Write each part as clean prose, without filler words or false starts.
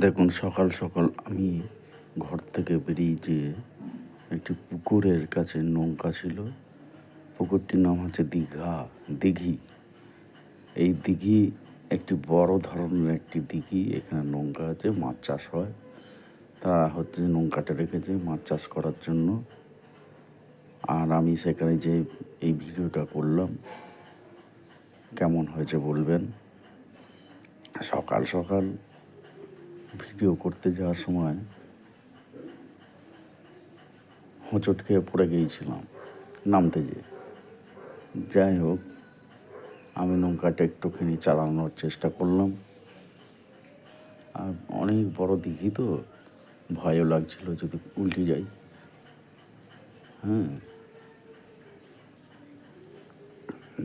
দেখুন, সকাল সকাল আমি ঘর থেকে বেরিয়ে যেয়ে একটি পুকুরের কাছে নৌকা ছিল। পুকুরটির নাম হচ্ছে দিঘি। এই দিঘি একটি বড় ধরনের একটি দিঘি। এখানে নৌকা আছে, মাছ চাষ হয়। তারা হচ্ছে নৌকাটা রেখেছে মাছ চাষ করার জন্য। আর আমি সেখানে যে এই ভিডিওটা করলাম, কেমন হয়েছে বলবেন। সকাল সকাল ভিডিও করতে যাওয়ার সময় হোঁচট খেয়ে পড়ে গিয়েছিলাম নামতে যেয়ে। যাই হোক, আমি নৌকাটা একটুখানি চালানোর চেষ্টা করলাম। আর অনেক বড় দিঘি তো, ভয়ও লাগছিল যদি উল্টে যাই।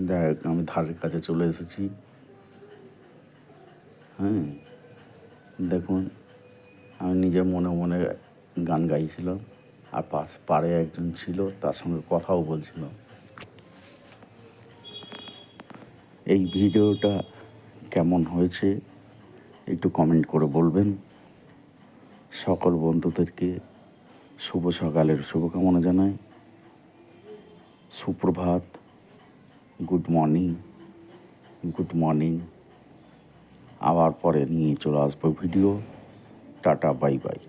দেখ, আমি ধারের কাছে চলে এসেছি। দেখুন, আমি নিজের মনে মনে গান গাইছিলাম, আর পাড়ে একজন ছিল, তার সঙ্গে কথাও বলছিলাম। এই ভিডিওটা কেমন হয়েছে একটু কমেন্ট করে বলবেন। সকল বন্ধুদেরকে শুভ সকালের শুভকামনা জানাই। সুপ্রভাত, গুড মর্নিং। আবার পরে নিয়ে চলে আসবো ভিডিও। Tata, bye bye.